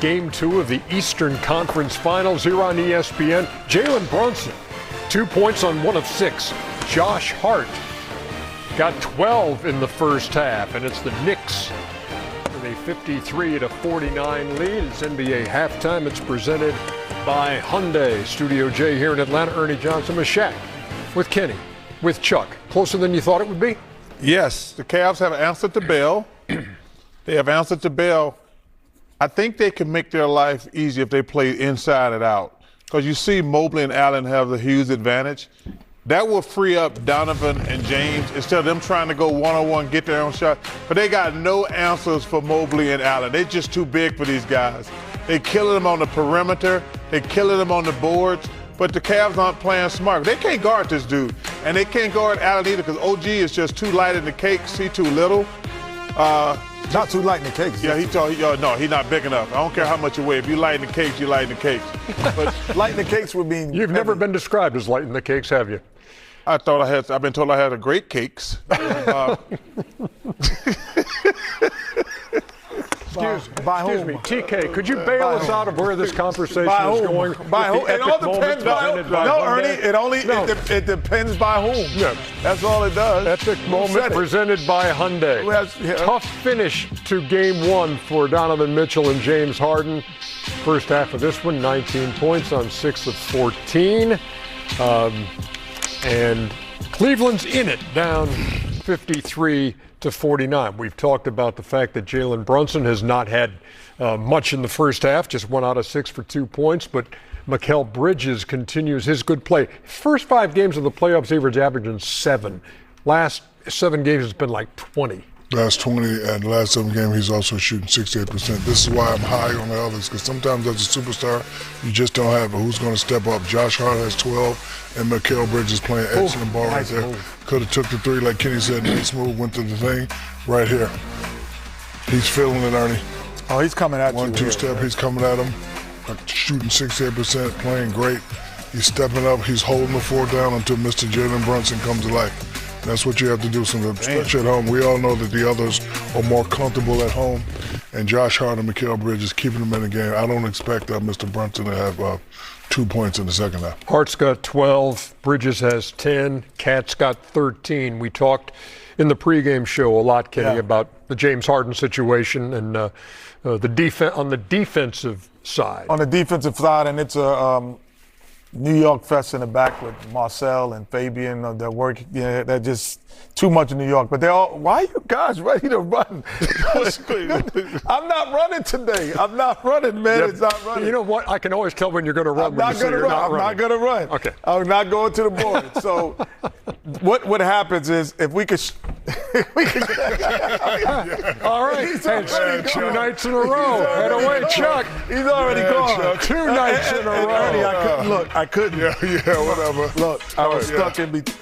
Game 2 of the Eastern Conference Finals here on ESPN. Jalen Brunson, 2 points on 1 of 6. Josh Hart got 12 in the first half, and it's the Knicks with a 53-49 lead. It's NBA halftime. It's presented by Hyundai. Studio J here in Atlanta. Ernie Johnson with Shaq, with Kenny, with Chuck. Closer than you thought it would be? Yes, the Cavs have answered the bell. They have answered the bell. I think they can make their life easy if they play inside and out. Because you see Mobley and Allen have the huge advantage. That will free up Donovan and James instead of them trying to go one-on-one, get their own shot. But they got no answers for Mobley and Allen. They're just too big for these guys. They're killing them on the perimeter. They're killing them on the boards. But the Cavs aren't playing smart. They can't guard this dude. And they can't guard Allen either because OG is just too light in the cakes. He's too little. Not too light in the cakes. Yeah, no, he's not big enough. I don't care how much you weigh. If you light in the cakes, you light in the cakes. But light in the cakes would mean You've never been described as light in the cakes, have you? I've been told I had a great cakes. Excuse me, TK, could you bail us out of where this conversation is going? By whom? It all depends by whom. No, Ernie, it depends by whom. Yeah. That's all it does. Epic moment presented by Hyundai. Tough finish to Game 1 for Donovan Mitchell and James Harden. First half of this one, 19 points on 6 of 14. And Cleveland's in it, down 53-49. We've talked about the fact that Jalen Brunson has not had much in the first half, just 1 out of 6 for 2 points, but Mikal Bridges continues his good play. First 5 games of the playoffs, averaging 7. Last 7 games, it's been like 20. Last 20 and the last 7 games, he's also shooting 68%. This is why I'm high on the others, because sometimes as a superstar, you just don't have who's going to step up. Josh Hart has 12, and Mikal Bridges playing excellent ball right there. Could have took the 3, like Kenny said, nice move, went to the thing right here. He's feeling it, Ernie. Oh, he's coming at you. 1-2 step, he's coming at him, shooting 68%, playing great. He's stepping up, he's holding the floor down until Mr. Jalen Brunson comes to life. That's what you have to do, especially at home. We all know that the others are more comfortable at home, and Josh Hart and Mikal Bridges keeping them in the game. I don't expect Mr. Brunson to have 2 points in the second half. Hart's got 12, Bridges has 10, Cat's got 13. We talked in the pregame show a lot, Kenny, about the James Harden situation and the defense on the defensive side. On the defensive side, and it's a New York fest in the back with Marcel and Fabian. They're working. Yeah, they're just too much in New York. But they're all. Why are you guys ready to run? I'm not running today. I'm not running, man. It's not running. You know what? I can always tell when you're going to run. I'm not going to run. I'm not going to run. Okay. I'm not going to the board. So what happens is if we could. All right. Hey, 2 nights in a row. Head away, Chuck. He's already gone. 2 nights in a row. Ernie, I couldn't look. I couldn't. Yeah, whatever. Look, I was stuck in between.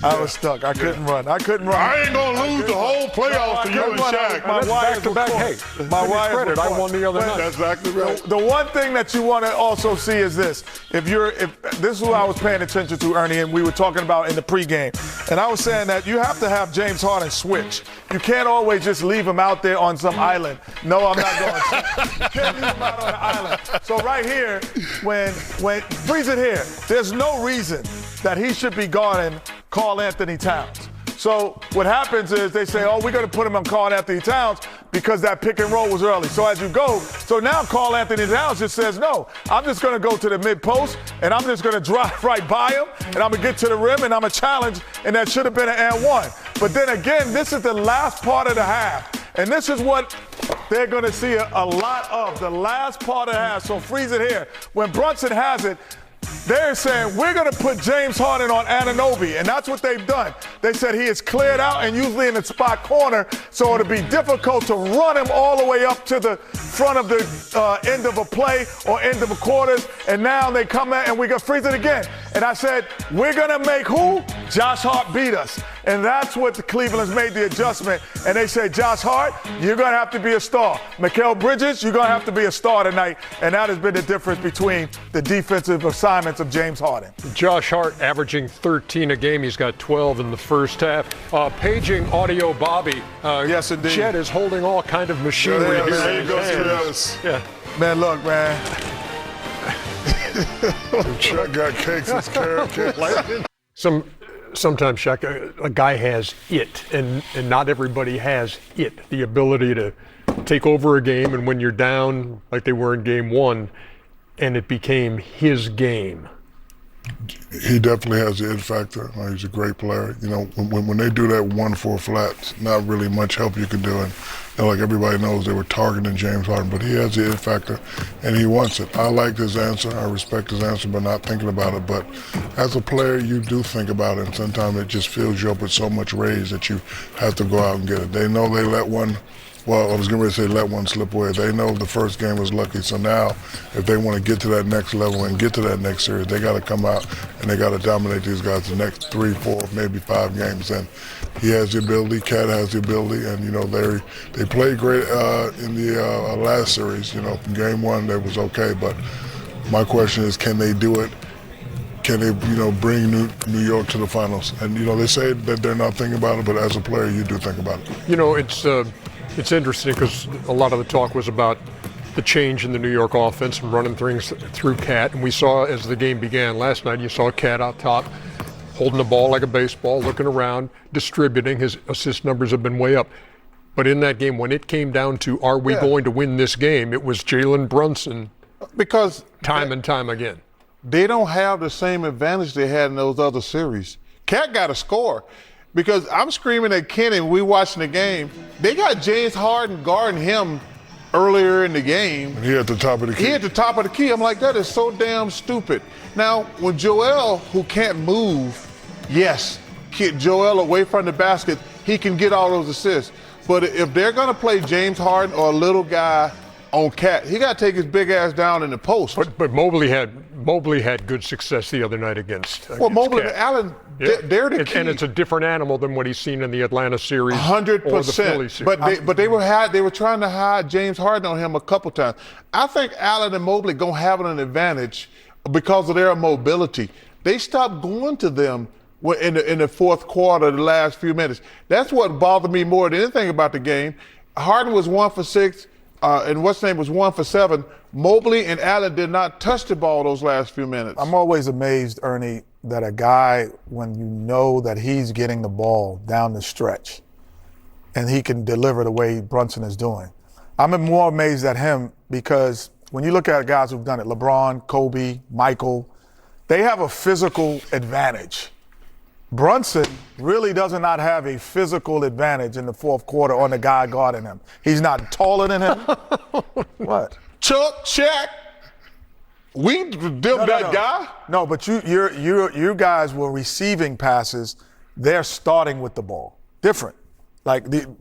I was stuck. I couldn't run. I ain't gonna lose the whole playoffs to you and Shaq. My wires were back. crossed. Hey, my wires were crossed. I won the other night. That's exactly right. The one thing that you want to also see is this. If this is what I was paying attention to, Ernie, and we were talking about in the pregame, and I was saying that you have to have James Harden switch. You can't always just leave him out there on some island. No, I'm not going to. You can't leave him out on an island. So right here, when freeze it here, there's no reason that he should be guarding Karl Anthony Towns. So what happens is they say, oh, we're going to put him on Karl Anthony Towns because that pick and roll was early. So as you go, so now Karl Anthony Towns just says, no, I'm just going to go to the mid post and I'm just going to drive right by him and I'm going to get to the rim and I'm going to challenge, and that should have been an and one. But then again, this is the last part of the half. And this is what they're going to see a lot of, the last part of the half. So freeze it here. When Brunson has it, they're saying, we're going to put James Harden on Anunoby, and that's what they've done. They said he is cleared out and usually in the spot corner, so it'll be difficult to run him all the way up to the front of the end of a play or end of a quarters, and now they come in and we got freeze it again. And I said, we're going to make who? Josh Hart beat us. And that's what the Cleveland's made the adjustment. And they said, Josh Hart, you're going to have to be a star. Mikal Bridges, you're going to have to be a star tonight. And that has been the difference between the defensive assignments of James Harden. Josh Hart averaging 13 a game. He's got 12 in the first half. Paging audio Bobby. Yes, indeed. Chet is holding all kind of machinery here. There in you his go, hands. Yeah. Man, look, man. Chuck got cakes as carrot cake. Sometimes, Shaq, a guy has it, and not everybody has it. The ability to take over a game, and when you're down, like they were in game one, and it became his game. He definitely has the it factor. He's a great player. You know, when they do that 1-4 flat, not really much help you can do. And like everybody knows, they were targeting James Harden, but he has the it factor, and he wants it. I like his answer. I respect his answer, but not thinking about it. But as a player, you do think about it, and sometimes it just fills you up with so much rage that you have to go out and get it. They know they let one. Well, I was going to say let one slip away. They know the first game was lucky. So now, if they want to get to that next level and get to that next series, they got to come out and they got to dominate these guys the next 3, 4, maybe 5 games. And he has the ability. Cat has the ability. And, you know, they played great in the last series. You know, game one, they was okay. But my question is, can they do it? Can they, you know, bring New York to the finals? And, you know, they say that they're not thinking about it, but as a player, you do think about it. You know, it's interesting because a lot of the talk was about the change in the New York offense and running things through Cat. And we saw as the game began last night, you saw Cat out top, holding the ball like a baseball, looking around, distributing. His assist numbers have been way up. But in that game, when it came down to are we going to win this game, it was Jalen Brunson because time and time again. They don't have the same advantage they had in those other series. Cat got to score. Because I'm screaming at Kenny when we watching the game. They got James Harden guarding him earlier in the game. And he at the top of the key. He at the top of the key. I'm like, that is so damn stupid. Now, when Joel, who can't move, yes, get Joel away from the basket, he can get all those assists. But if they're going to play James Harden or a little guy on Cat, he got to take his big ass down in the post. But Mobley had good success the other night against Mobley Cat. and Allen, they're the key. And it's a different animal than what he's seen in the Atlanta series 100%. or the Philly series. But they were trying to hide James Harden on him a couple times. I think Allen and Mobley gonna have an advantage because of their mobility. They stopped going to them in the fourth quarter, the last few minutes. That's what bothered me more than anything about the game. Harden was 1 for 6. And what's name was 1 for 7. Mobley and Allen did not touch the ball those last few minutes. I'm always amazed, Ernie, that a guy, when you know that he's getting the ball down the stretch and he can deliver the way Brunson is doing. I'm more amazed at him because when you look at guys who've done it, LeBron, Kobe, Michael, they have a physical advantage. Brunson really does not have a physical advantage in the fourth quarter on the guy guarding him. He's not taller than him. What? Chuck, Shaq, we that guy. No, but you guys were receiving passes. They're starting with the ball. Different.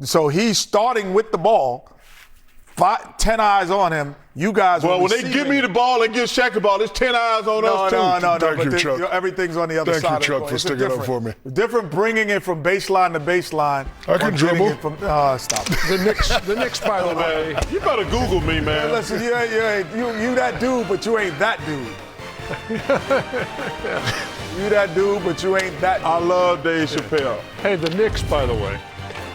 So he's starting with the ball. 10 eyes on him. You guys. Well, when they give me the ball and give Shaq the ball, it's 10 eyes on us too. No. Thank you, Chuck. Everything's on the other side. Thank you, Chuck, for sticking up for me. Different bringing it from baseline to baseline. I can dribble. Stop. The Knicks, by the way. You better Google me, man. Listen, you that dude, but you ain't that dude. You that dude, but you ain't that dude. I love Dave Chappelle. Hey, the Knicks, by the way,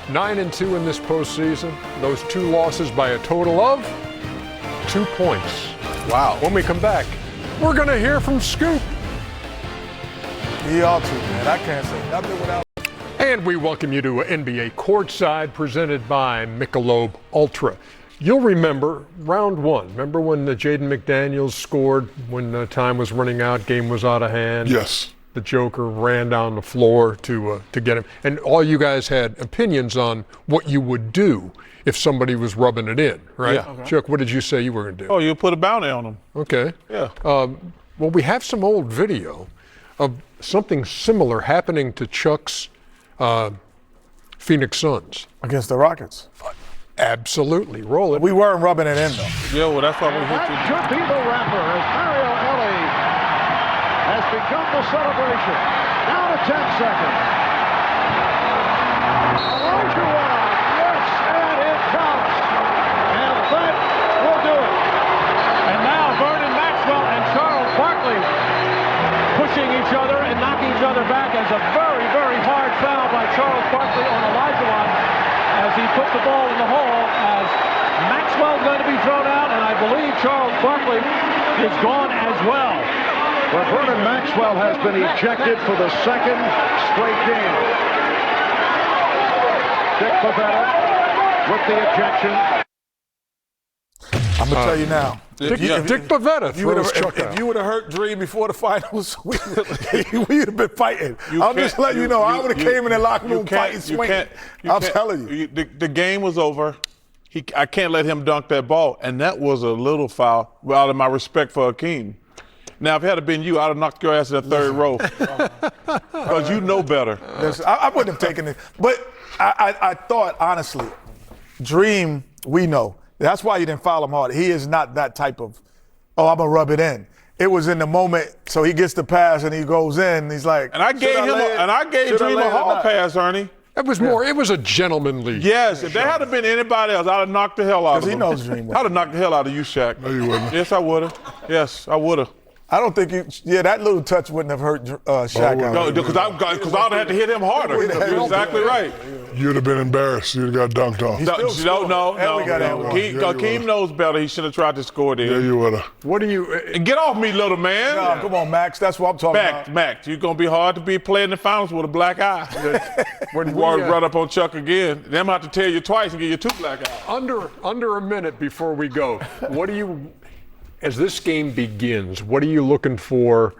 9-2 in this postseason. Those 2 losses by a total of 2 points. Wow. When we come back, we're going to hear from Scoop. He ought to, man. I can't say nothing without. And we welcome you to NBA Courtside, presented by Michelob Ultra. You'll remember round 1. Remember when Jaden McDaniels scored when time was running out, game was out of hand? Yes. The Joker ran down the floor to get him. And all you guys had opinions on what you would do if somebody was rubbing it in, right? Yeah. Okay. Chuck, what did you say you were going to do? Oh, you put a bounty on them. Okay. Yeah. Well, we have some old video of something similar happening to Chuck's Phoenix Suns. Against the Rockets. Absolutely. Roll it. We weren't rubbing it in, though. Yeah, well, that's why we hit you. That could be the wrapper as Mario Elie has become the celebration. Down to 10 seconds. Elijah Wan, yes, and it counts. And that will do it. And now Vernon Maxwell and Charles Barkley pushing each other and knocking each other back as a very, very hard foul by Charles Barkley on Elijah Wan as he put the ball in the hole as Maxwell's going to be thrown out, and I believe Charles Barkley is gone as well. Well, Vernon Maxwell has been ejected for the second straight game. Dick Pavetta with the ejection. I'm going to tell you now. Dick Pavetta throws Chuck out. If you would have hurt Dream before the finals, we would have been fighting. I'm just letting you know, I would have came in the locker room fighting, swinging. I'm telling you. The game was over. I can't let him dunk that ball. And that was a little foul, out of my respect for Hakeem. Now, if it had been you, I'd have knocked your ass in the third row. Because you know better. Listen, I wouldn't have taken it. But I thought, honestly, Dream, we know. That's why you didn't foul him hard. He is not that type of, I'm going to rub it in. It was in the moment, so he gets the pass and he goes in. And he's like, and I gave Dream a hard pass, Ernie. It was more. It was a gentlemanly. Yes, if there had been anybody else, I'd have knocked the hell out of him. Because he knows Dream. I'd have knocked the hell out of you, Shaq. No, you wouldn't. Yes, I would have. Yes, I would have. I don't think that little touch wouldn't have hurt Shaq. No, because I would have had to hit him harder. You're exactly right. You'd have been embarrassed. You'd have got dunked off. No. Yeah, Hakeem knows better. He should have tried to score there. Yeah, you would have. What do you? Get off me, little man. No, come on, Max. That's what I'm talking about. Max, you're going to be hard to be playing the finals with a black eye. When you run up on Chuck again, then I'm going to have to tell you twice and give you 2 black eyes. Under a minute before we go, what do you, as this game begins, what are you looking for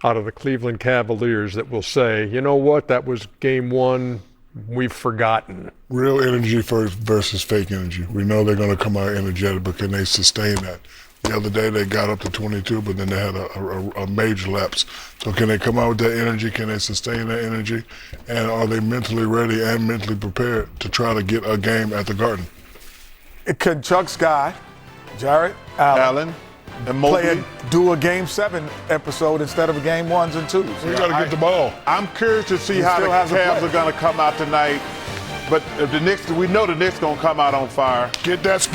out of the Cleveland Cavaliers that will say, you know what, that was game one, we've forgotten? Real energy versus fake energy. We know they're going to come out energetic, but can they sustain that? The other day they got up to 22, but then they had a major lapse. So can they come out with that energy? Can they sustain that energy? And are they mentally ready and mentally prepared to try to get a game at the Garden? Can Chuck's guy, Jarrett Allen, and Mobley do a Game 7 episode instead of a Game 1s and 2s? You got to get the ball. I'm curious to see how the Cavs are going to come out tonight. But if the Knicks, we know the Knicks going to come out on fire. Get that spot.